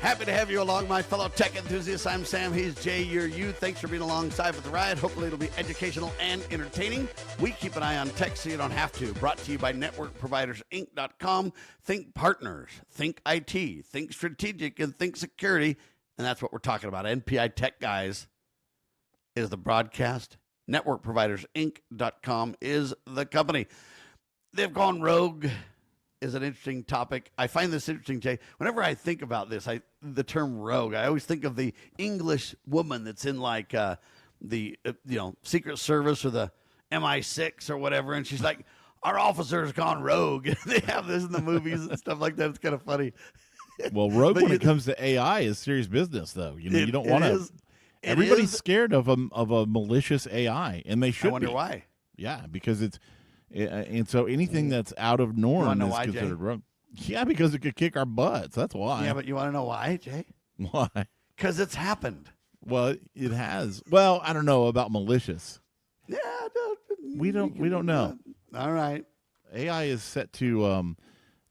Happy to have you along, my fellow tech enthusiasts. I'm Sam. He's Jay. You're you. Thanks for being alongside for the ride. Hopefully it'll be educational and entertaining. We keep an eye on tech so you don't have to. Brought to you by networkprovidersinc.com. Think partners, think IT, think strategic, and think security. And that's what we're talking about. NPI Tech Guys is the broadcast. Networkprovidersinc.com is the company. They've gone rogue. Is an interesting topic. I find this interesting, Jay. Whenever I think about this, the term rogue, I always think of the English woman that's in like the Secret Service or the MI6 or whatever, and she's like, "Our officer's gone rogue." They have this in the movies and stuff like that. It's kind of funny. Well, rogue when it comes to AI is serious business, though. You don't want to. Everybody's scared of a malicious AI, and they should. I wonder why. Yeah, because it's. And so anything that's out of norm is considered rogue. Yeah, because it could kick our butts. That's why. Yeah, but you want to know why, Jay? Why? Because it's happened. Well, it has. Well, I don't know about malicious. Yeah, we don't know. All right. AI is set to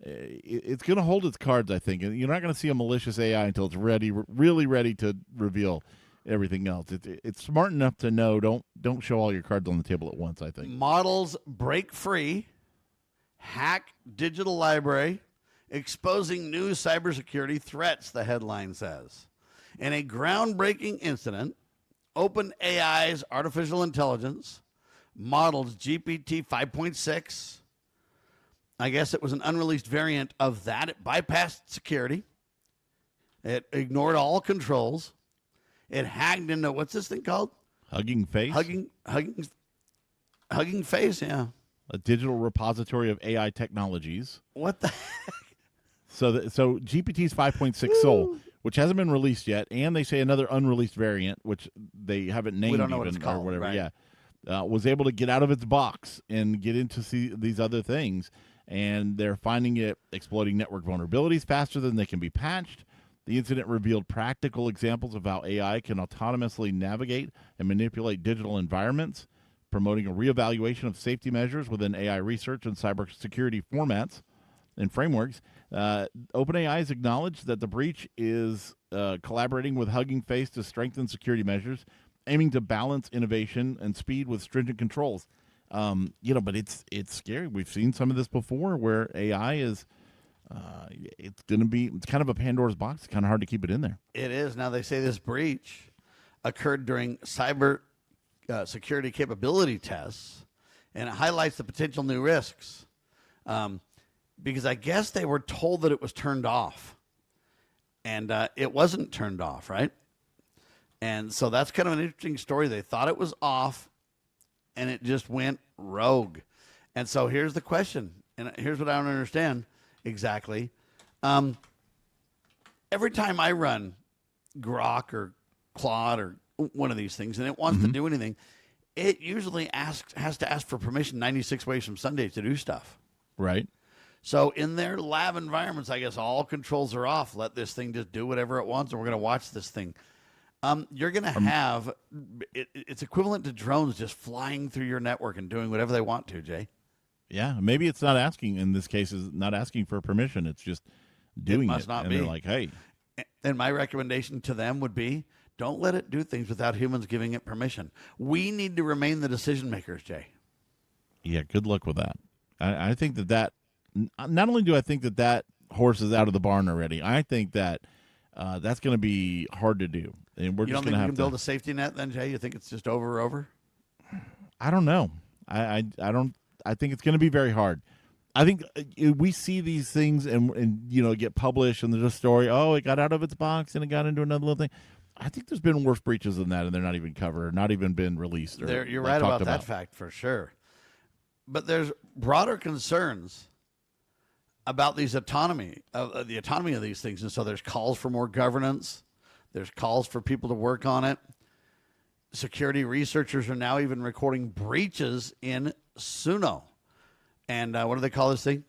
it's going to hold its cards, I think. And you're not going to see a malicious AI until it's really ready to reveal everything else. It's smart enough to know don't show all your cards on the table at once, I think. Models break free, hack digital library, exposing new cybersecurity threats, the headline says. In a groundbreaking incident, OpenAI's artificial intelligence models GPT 5.6. I guess it was an unreleased variant of that. It bypassed security. It ignored all controls. It hacked into, what's this thing called? Hugging Face? Hugging Face, yeah. A digital repository of AI technologies. What the heck? So GPT's 5.6 Soul, which hasn't been released yet, and they say another unreleased variant, which they haven't named. We don't know even, what it's called, or whatever. right. Yeah, was able to get out of its box and get into these other things, and they're finding it exploiting network vulnerabilities faster than they can be patched. The incident revealed practical examples of how AI can autonomously navigate and manipulate digital environments, promoting a reevaluation of safety measures within AI research and cybersecurity formats and frameworks. OpenAI has acknowledged that the breach is collaborating with Hugging Face to strengthen security measures, aiming to balance innovation and speed with stringent controls. But it's scary. We've seen some of this before where AI is... it's kind of a Pandora's box. It's kind of hard to keep it in there. It is. Now, they say this breach occurred during cyber security capability tests, and it highlights the potential new risks because I guess they were told that it was turned off, and it wasn't turned off, right? And so that's kind of an interesting story. They thought it was off, and it just went rogue. And so here's the question, and here's what I don't understand. Exactly. Every time I run Grok or Claude or one of these things and it wants to do anything, it usually has to ask for permission 96 ways from Sunday to do stuff. Right. So in their lab environments, I guess all controls are off. Let this thing just do whatever it wants, and we're going to watch this thing. You're going to have it's equivalent to drones just flying through your network and doing whatever they want to, Jay. Yeah, maybe it's not asking, in this case, is not asking for permission. It's just doing it. Must not and be. They're like, hey. And my recommendation to them would be, don't let it do things without humans giving it permission. We need to remain the decision makers, Jay. Yeah, good luck with that. I think that not only do I think that horse is out of the barn already, I think that that's going to be hard to do. And we're you just don't think you can build to a safety net then, Jay? You think it's just over? I don't know. I don't. I think it's going to be very hard. I think we see these things and get published and there's a story. Oh, it got out of its box and it got into another little thing. I think there's been worse breaches than that, and they're not even covered, not even been released. You're right about that fact for sure. But there's broader concerns about the autonomy of these things, and so there's calls for more governance. There's calls for people to work on it. Security researchers are now even recording breaches in Suno. And what do they call this thing?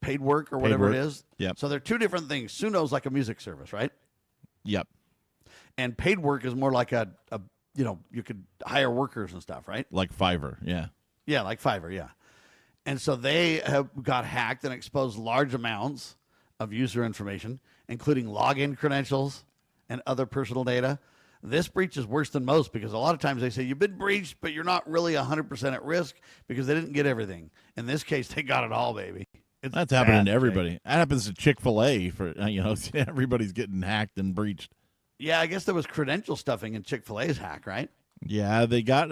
Paid work or whatever it is? Yep. So they're two different things. Suno's like a music service, right? Yep. And paid work is more like a you could hire workers and stuff, right? Like Fiverr, yeah. Yeah, like Fiverr, yeah. And so they have got hacked and exposed large amounts of user information, including login credentials and other personal data. This breach is worse than most because a lot of times they say you've been breached, but you're not really 100% at risk because they didn't get everything. In this case, they got it all, baby. That's happening to everybody. Jay. That happens to Chick-fil-A for everybody's getting hacked and breached. Yeah, I guess there was credential stuffing in Chick-fil-A's hack, right? Yeah, they got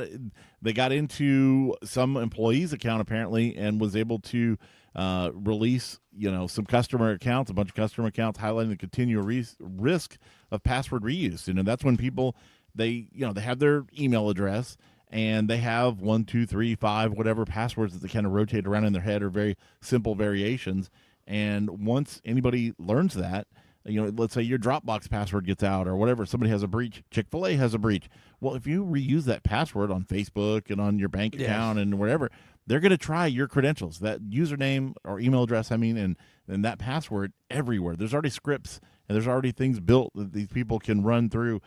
into some employee's account apparently and was able to release some customer accounts, a bunch of customer accounts, highlighting the continual risk of password reuse. That's when people they have their email address and they have 1, 2, 3, 5, whatever passwords that they kind of rotate around in their head or very simple variations. And once anybody learns that, let's say your Dropbox password gets out or whatever, somebody has a breach, Chick-fil-A has a breach. Well, if you reuse that password on Facebook and on your bank account and wherever, they're going to try your credentials, that username or email address, and that password everywhere. There's already scripts and there's already things built that these people can run through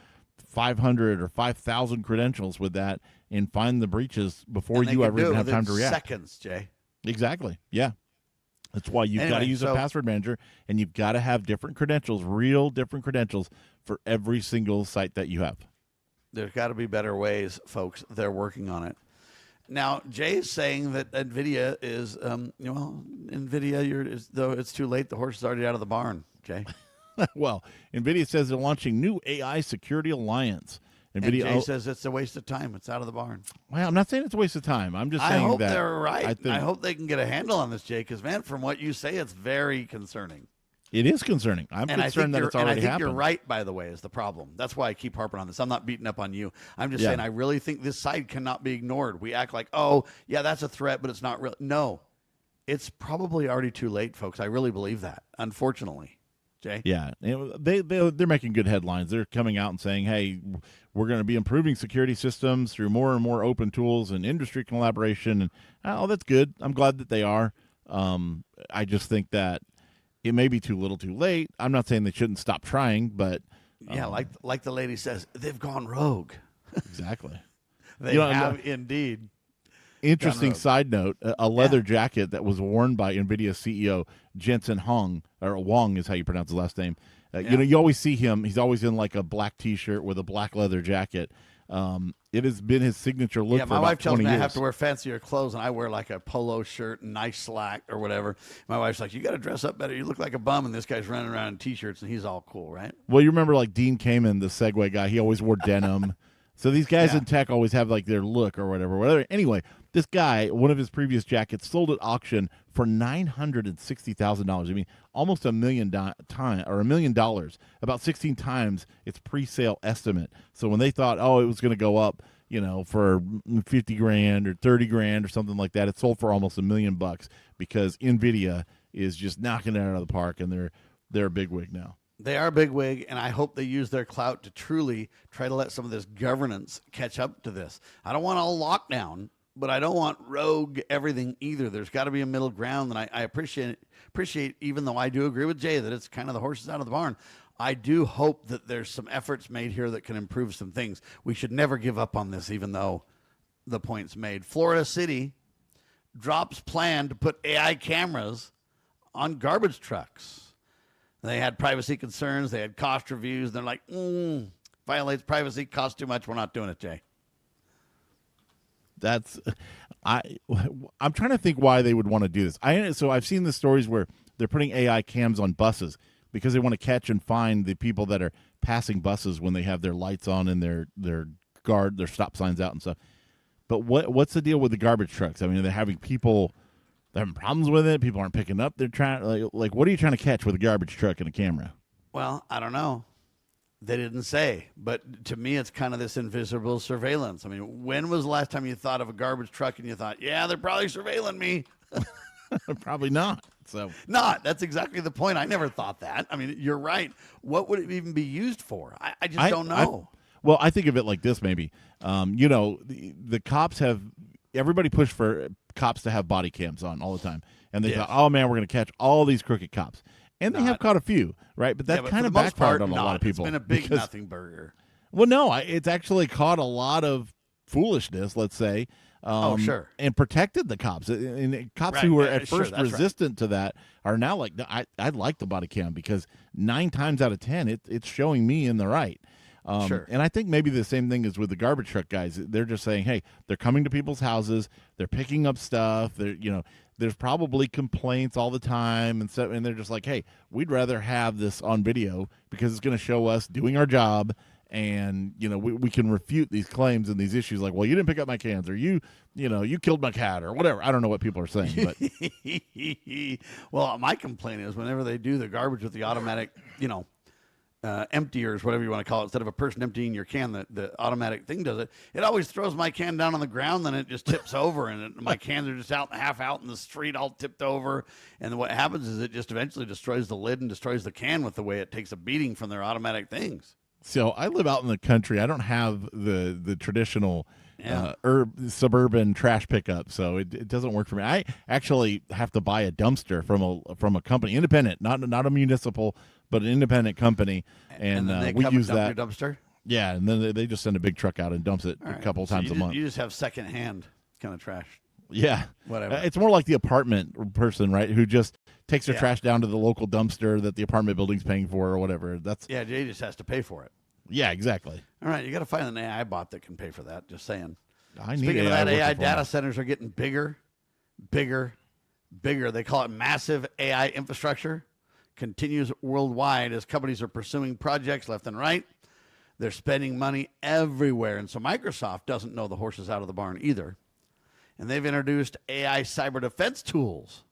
500 or 5,000 credentials with that and find the breaches before you ever even have time to react. Seconds, Jay. Exactly. Yeah. That's why you've got to use a password manager, and you've got to have different credentials, real different credentials for every single site that you have. There's got to be better ways, folks. They're working on it. Now, Jay is saying that NVIDIA is, NVIDIA, though it's too late, the horse is already out of the barn, Jay. Well, NVIDIA says they're launching new AI security alliance. NVIDIA, and Jay says it's a waste of time. It's out of the barn. Well, I'm not saying it's a waste of time. I'm just saying I hope that they're right. I hope they can get a handle on this, Jay, because, man, from what you say, it's very concerning. It is concerning. I'm concerned that it's already happened. And I think you're right, by the way, is the problem. That's why I keep harping on this. I'm not beating up on you. I'm just saying I really think this side cannot be ignored. We act like, oh, yeah, that's a threat, but it's not real. No, it's probably already too late, folks. I really believe that, unfortunately. Jay? Yeah, they're making good headlines. They're coming out and saying, hey, we're going to be improving security systems through more and more open tools and industry collaboration. And that's good. I'm glad that they are. I just think that it may be too little too late. I'm not saying they shouldn't stop trying, but... yeah, like the lady says, they've gone rogue. Exactly. They have indeed. Interesting side note, a leather jacket that was worn by NVIDIA CEO Jensen Huang, or Huang is how you pronounce his last name. You always see him. He's always in like a black T-shirt with a black leather jacket. It has been his signature look for about 20 years. My wife tells me I have to wear fancier clothes, and I wear like a polo shirt and nice slack or whatever. My wife's like, you got to dress up better. You look like a bum, and this guy's running around in T-shirts, and he's all cool, right? Well, you remember like Dean Kamen, the Segway guy. He always wore denim. So these guys in tech always have like their look or whatever. Anyway, this guy, one of his previous jackets, sold at auction for $960,000. I mean, almost $1 million, about 16 times its pre-sale estimate. So when they thought, it was going to go up, for 50 grand or 30 grand or something like that, it sold for almost $1 million because NVIDIA is just knocking it out of the park, and they're a bigwig now. They are bigwig, and I hope they use their clout to truly try to let some of this governance catch up to this. I don't want all lockdown, but I don't want rogue everything either. There's got to be a middle ground, and I appreciate, even though I do agree with Jay that it's kind of the horses out of the barn, I do hope that there's some efforts made here that can improve some things. We should never give up on this, even though the point's made. Florida City drops plan to put AI cameras on garbage trucks. They had privacy concerns. They had cost reviews. They're like, violates privacy, costs too much. We're not doing it, Jay. I'm trying to think why they would want to do this. So I've seen the stories where they're putting AI cams on buses because they want to catch and find the people that are passing buses when they have their lights on and their stop signs out and stuff. But what's the deal with the garbage trucks? I mean, are they having people... They're having problems with it. People aren't picking up. They're trying like what are you trying to catch with a garbage truck and a camera? Well, I don't know. They didn't say, but to me, it's kind of this invisible surveillance. I mean, when was the last time you thought of a garbage truck and you thought, yeah, they're probably surveilling me? Probably not. So That's exactly the point. I never thought that. I mean, you're right. What would it even be used for? I just don't know. I think of it like this, maybe. The cops have everybody pushed for cops to have body cams on all the time, and they thought, oh man, we're going to catch all these crooked cops, and they have caught a few, right? But that kind of backfired on a lot of people. It's been a big nothing burger. Well, no, it's actually caught a lot of foolishness, let's say. Sure. And protected the cops. And cops Right, who were yeah, at sure, first that's right. resistant to that are now like, I'd like the body cam because 9 times out of 10, it's showing me in the right. Sure. And I think maybe the same thing is with the garbage truck guys. They're just saying, hey, they're coming to people's houses, they're picking up stuff. There's probably complaints all the time, and so, and they're just like, hey, we'd rather have this on video because it's going to show us doing our job. And we can refute these claims and these issues like, well, you didn't pick up my cans, or you killed my cat, or whatever. I don't know what people are saying, but well, my complaint is whenever they do the garbage with the automatic, emptiers, whatever you want to call it, instead of a person emptying your can, the automatic thing does it. It always throws my can down on the ground, then it just tips over, and my cans are just half out in the street, all tipped over. And what happens is it just eventually destroys the lid and destroys the can with the way it takes a beating from their automatic things. So I live out in the country. I don't have the traditional Yeah. suburban trash pickup, so it doesn't work for me. I actually have to buy a dumpster from a company, independent, not a municipal, but an independent company, and then they we come use and dump that your dumpster. Yeah, and then they just send a big truck out and dumps it All a right. couple So times a month. You just have secondhand kind of trash. Yeah, Whatever. It's more like the apartment person, right? Who just takes their Yeah. trash down to the local dumpster that the apartment building's paying for, or whatever. Yeah, Jay just has to pay for it. Yeah, exactly. All right, you got to find an AI bot that can pay for that. Just saying. I need Speaking of that, working AI for data me. centers are getting bigger. They call it massive AI infrastructure. Continues worldwide as companies are pursuing projects left and right. They're spending money everywhere. And so Microsoft doesn't know the horses out of the barn either. And they've introduced AI cyber defense tools.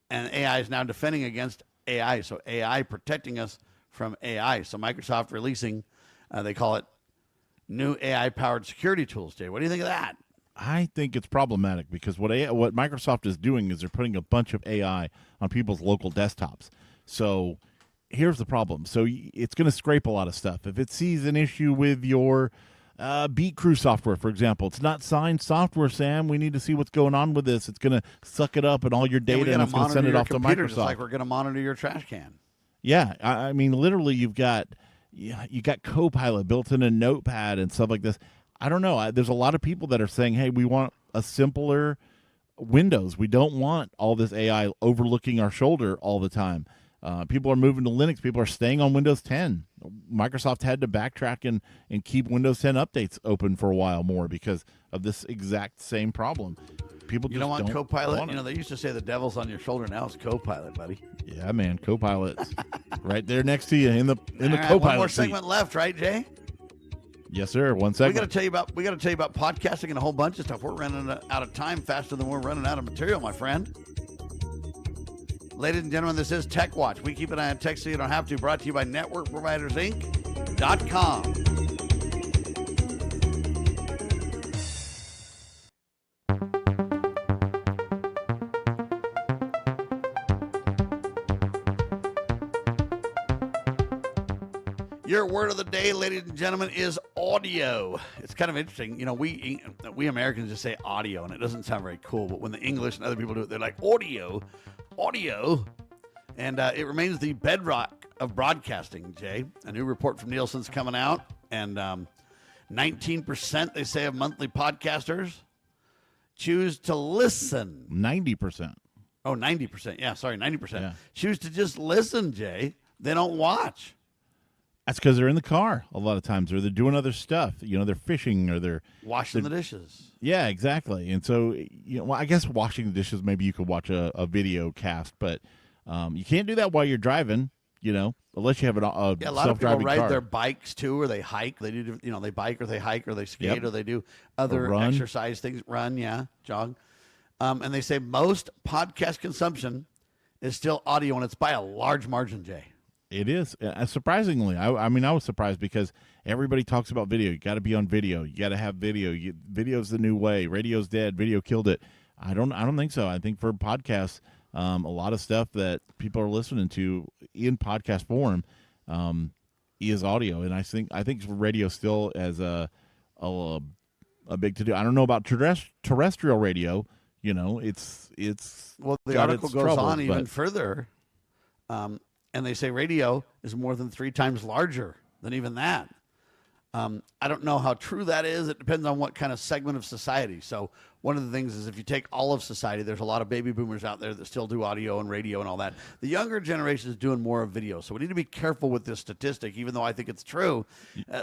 And AI is now defending against AI. So AI protecting us from AI. So Microsoft releasing, they call it new AI-powered security tools, Jay. What do you think of that? I think it's problematic because what Microsoft is doing is they're putting a bunch of AI on people's local desktops. So here's the problem. So it's going to scrape a lot of stuff. If it sees an issue with your Beat Crew software, for example, it's not signed software, Sam. We need to see what's going on with this. It's going to suck it up and all your data, and it's going to send it off to Microsoft. Just like we're going to monitor your trash can. Yeah, I mean, literally, you got Copilot built in a Notepad and stuff like this. I don't know. There's a lot of people that are saying, hey, we want a simpler Windows. We don't want all this AI overlooking our shoulder all the time. People are moving to Linux. People are staying on Windows 10. Microsoft had to backtrack and keep Windows 10 updates open for a while more because of this exact same problem. People just don't want Copilot? want it. They used to say the devil's on your shoulder. Now it's Copilot, buddy. Yeah, man, Copilot's right there next to you in the All right, Copilot one more seat. segment left, right, Jay? Yes, sir. One We segment. got to tell you about podcasting and a whole bunch of stuff. We're running out of time faster than we're running out of material, my friend. Ladies and gentlemen, this is Tech Watch. We keep an eye on tech so you don't have to. Brought to you by NetworkProvidersInc.com. Your word of the day, ladies and gentlemen, is audio. It's kind of interesting. We Americans just say audio, and it doesn't sound very cool. But when the English and other people do it, they're like audio. And it remains the bedrock of broadcasting, Jay. A new report from Nielsen's coming out, and 19%, they say, of monthly podcasters choose to listen. 90%. Oh, 90%. Yeah, sorry, 90%. Yeah. Choose to just listen, Jay. They don't watch. That's because they're in the car a lot of times, or they're doing other stuff. They're fishing, or they're Washing the dishes. Yeah, exactly. And so, I guess washing the dishes, maybe you could watch a video cast, but you can't do that while you're driving. Unless you have a Yeah, a lot of people self-driving ride car. their bikes too, or they hike. They do, they bike or they hike or they skate Yep. or they do other run. exercise things. Run, yeah, jog. And they say most podcast consumption is still audio, and it's by a large margin, Jay. It is. Surprisingly, I mean, I was surprised because everybody talks about video. You got to be on video. You got to have video. Video's the new way. Radio's dead. Video killed it. I don't think so. I think for podcasts, a lot of stuff that people are listening to in podcast form is audio, and I think radio still as a big to do. I don't know about terrestrial radio. It's Well, the got article its goes troubles, on even but- further, and they say radio is more than 3 times larger than even that. I don't know how true that is. It depends on what kind of segment of society. So one of the things is if you take all of society, there's a lot of baby boomers out there that still do audio and radio and all that. The younger generation is doing more of video. So we need to be careful with this statistic, even though I think it's true.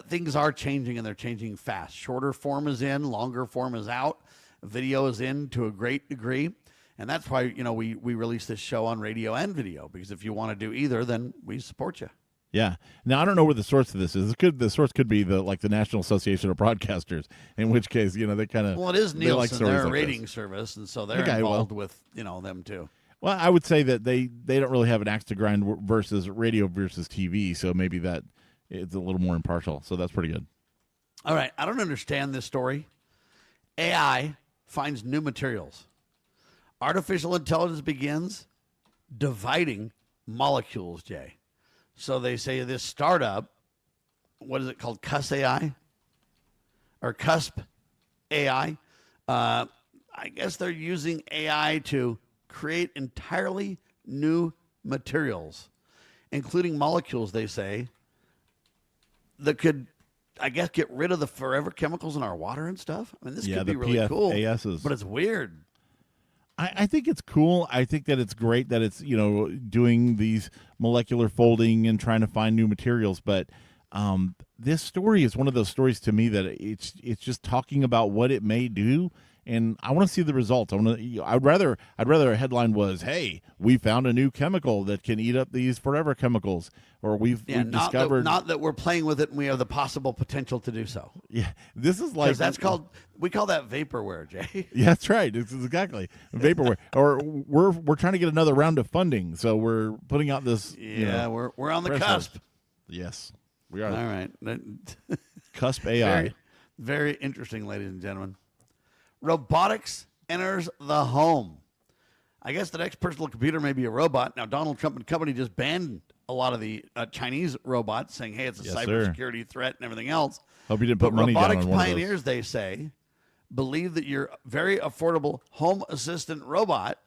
Things are changing, and they're changing fast. Shorter form is in, longer form is out. Video is in to a great degree. And that's why, we release this show on radio and video, because if you want to do either, then we support you. Yeah. Now, I don't know where the source of this is. The source could be the National Association of Broadcasters, in which case, they kind of... Well, it is Nielsen. They're a rating this. service, and so they're involved with, them too. Well, I would say that they don't really have an axe to grind versus radio versus TV, so maybe that it's a little more impartial. So that's pretty good. All right. I don't understand this story. AI finds new materials. Artificial intelligence begins dividing molecules, Jay. So they say this startup, what is it called? Cusp AI? Or Cusp AI? I guess they're using AI to create entirely new materials, including molecules, they say, that could, I guess, get rid of the forever chemicals in our water and stuff. I mean, this could be really cool, but it's weird. I think it's cool. I think that it's great that it's, doing these molecular folding and trying to find new materials. But this story is one of those stories to me that it's just talking about what it may do. And I want to see the results. I'd rather a headline was, "Hey, we found a new chemical that can eat up these forever chemicals," or we've discovered. Not that we're playing with it and we have the possible potential to do so. Yeah, this is like we call that vaporware, Jay. Yeah, that's right. It's exactly vaporware. Or we're trying to get another round of funding, so we're putting out this. Yeah, we're on the cusp. Yes, we are. All right, Cusp AI. Very, very interesting, ladies and gentlemen. Robotics enters the home. I guess the next personal computer may be a robot. Now, Donald Trump and company just banned a lot of the Chinese robots, saying, hey, it's a cybersecurity threat and everything else. Hope you didn't put money down on one of those. Robotics pioneers, they say, believe that your very affordable home assistant robot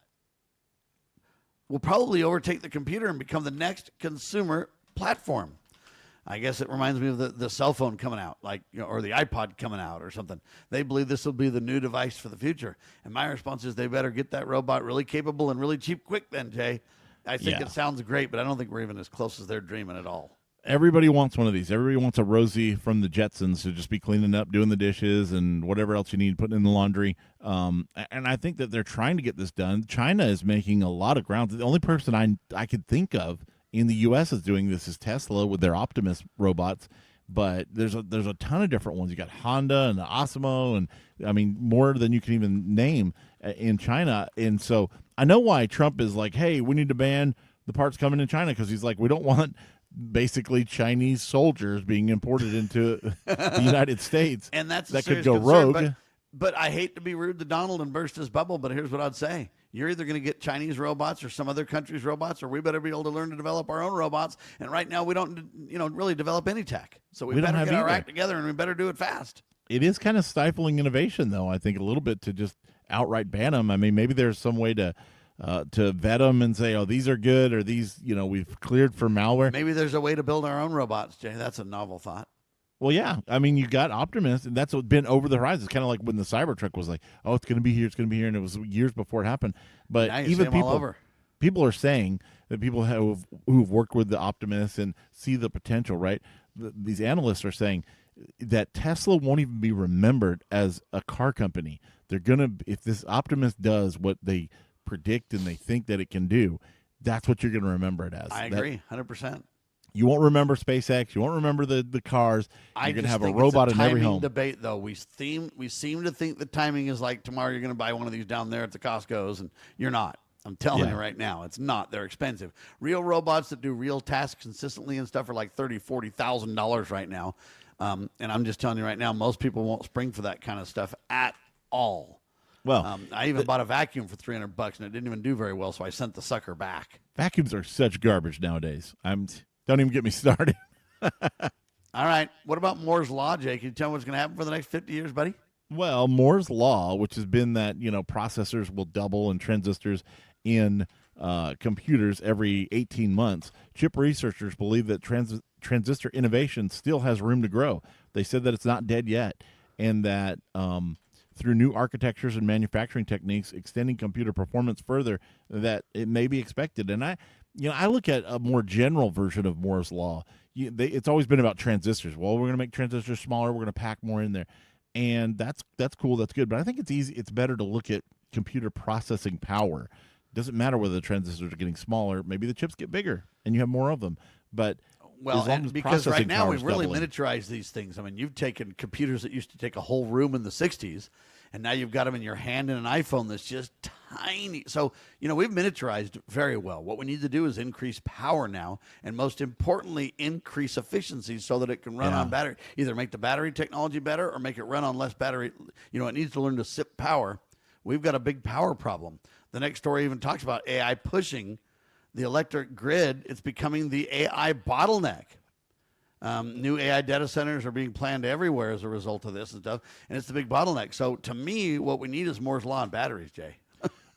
will probably overtake the computer and become the next consumer platform. I guess it reminds me of the cell phone coming out, or the iPod coming out or something. They believe this will be the new device for the future. And my response is they better get that robot really capable and really cheap quick then, Jay. I think it sounds great, but I don't think we're even as close as they're dreaming at all. Everybody wants one of these. Everybody wants a Rosie from the Jetsons to just be cleaning up, doing the dishes, and whatever else you need, putting in the laundry. And I think that they're trying to get this done. China is making a lot of ground. The only person I could think of in the U.S. is doing this is Tesla with their Optimus robots, but there's a ton of different ones. You got Honda and Osmo, and I mean more than you can even name in China. And so I know why Trump is like, hey, we need to ban the parts coming in China, because he's like, we don't want basically Chinese soldiers being imported into the United States, and that could go rogue. But I hate to be rude to Donald and burst his bubble, but here's what I'd say. You're either going to get Chinese robots or some other country's robots, or we better be able to learn to develop our own robots. And right now we don't, really develop any tech. So we better get our act together, and we better do it fast. It is kind of stifling innovation, though, I think, a little bit, to just outright ban them. I mean, maybe there's some way to vet them and say, oh, these are good, or these, we've cleared for malware. Maybe there's a way to build our own robots, Jay. That's a novel thought. Well, yeah. I mean, you got Optimus, and that's what's been over the horizon. It's kind of like when the Cybertruck was like, oh, it's going to be here, and it was years before it happened. But even people are saying that people who've worked with the Optimus and see the potential, right? These analysts are saying that Tesla won't even be remembered as a car company. They're going to, if this Optimus does what they predict and they think that it can do, that's what you're going to remember it as. I agree, 100%. You won't remember SpaceX. You won't remember the cars. You're going to have a robot in every home. Debate, though. We seem to think the timing is like tomorrow you're going to buy one of these down there at the Costco's, and you're not. I'm telling you right now, it's not. They're expensive. Real robots that do real tasks consistently and stuff are like $30,000, $40,000 right now. And I'm just telling you right now, most people won't spring for that kind of stuff at all. Well, I even bought a vacuum for $300, and it didn't even do very well, so I sent the sucker back. Vacuums are such garbage nowadays. Don't even get me started. All right. What about Moore's Law, Jake? Can you tell me what's going to happen for the next 50 years, buddy? Well, Moore's Law, which has been that, processors will double and transistors in computers every 18 months. Chip researchers believe that transistor innovation still has room to grow. They said that it's not dead yet, and that through new architectures and manufacturing techniques, extending computer performance further, that it may be expected. And I look at a more general version of Moore's law. It's always been about transistors. Well, we're going to make transistors smaller. We're going to pack more in there, and that's cool. That's good. But I think it's better to look at computer processing power. Doesn't matter whether the transistors are getting smaller. Maybe the chips get bigger and you have more of them. But well, as because right now we've really doubling. miniaturized these things. I mean, you've taken computers that used to take a whole room in the 60s, and now you've got them in your hand in an iPhone that's just tiny. So, we've miniaturized very well. What we need to do is increase power now, and most importantly, increase efficiency so that it can run on battery. Either make the battery technology better or make it run on less battery. It needs to learn to sip power. We've got a big power problem. The next story even talks about AI pushing the electric grid. It's becoming the AI bottleneck. New AI data centers are being planned everywhere as a result of this and stuff, and it's the big bottleneck. So to me, what we need is Moore's law and batteries, Jay.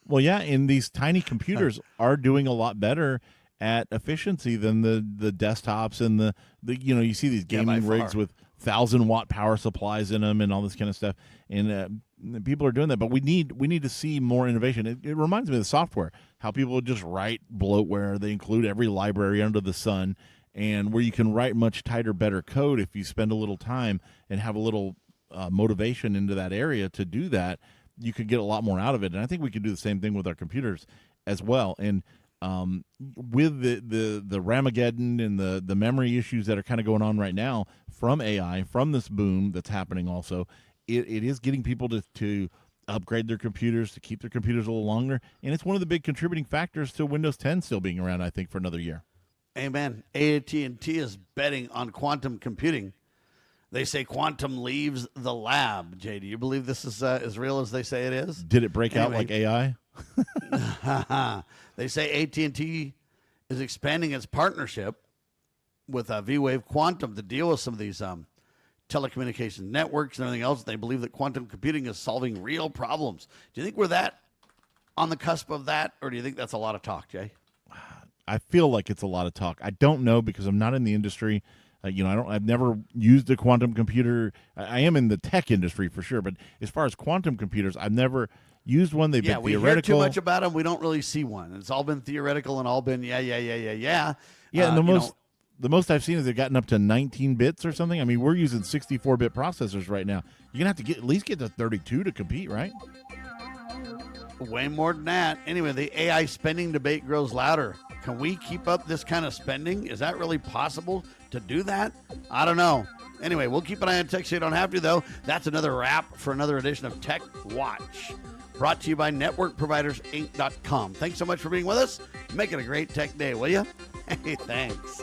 Well, yeah, and these tiny computers are doing a lot better at efficiency than the desktops and the you see these gaming rigs with 1,000-watt power supplies in them and all this kind of stuff, and people are doing that. But we need to see more innovation. It reminds me of the software, how people just write bloatware. They include every library under the sun, and where you can write much tighter, better code if you spend a little time and have a little motivation into that area to do that. You could get a lot more out of it, and I think we could do the same thing with our computers as well. And with the Ramageddon and the memory issues that are kind of going on right now from AI, from this boom that's happening also, it is getting people to upgrade their computers, to keep their computers a little longer, and it's one of the big contributing factors to Windows 10 still being around, I think, for another year. Amen. AT&T is betting on quantum computing. They say quantum leaves the lab. Jay, do you believe this is as real as they say it is? Did it break out like AI? They say AT&T is expanding its partnership with V-Wave Quantum to deal with some of these telecommunications networks and everything else. They believe that quantum computing is solving real problems. Do you think we're that on the cusp of that, or do you think that's a lot of talk, Jay? I feel like it's a lot of talk. I don't know because I'm not in the industry. I've never used a quantum computer. I am in the tech industry for sure, but as far as quantum computers, I've never used one. They've been we theoretical. hear too much about them. We don't really see one. It's all been theoretical and all been yeah. Yeah, and the most I've seen is they've gotten up to 19 bits or something. I mean, we're using 64-bit processors right now. You're gonna have to at least get to 32 to compete, right? Way more than that. Anyway, the AI spending debate grows louder. Can we keep up this kind of spending? Is that really possible to do that? I don't know. Anyway, we'll keep an eye on tech so you don't have to, though. That's another wrap for another edition of Tech Watch, brought to you by NetworkProvidersInc.com. Thanks so much for being with us. Make it a great tech day, will you? Hey, thanks.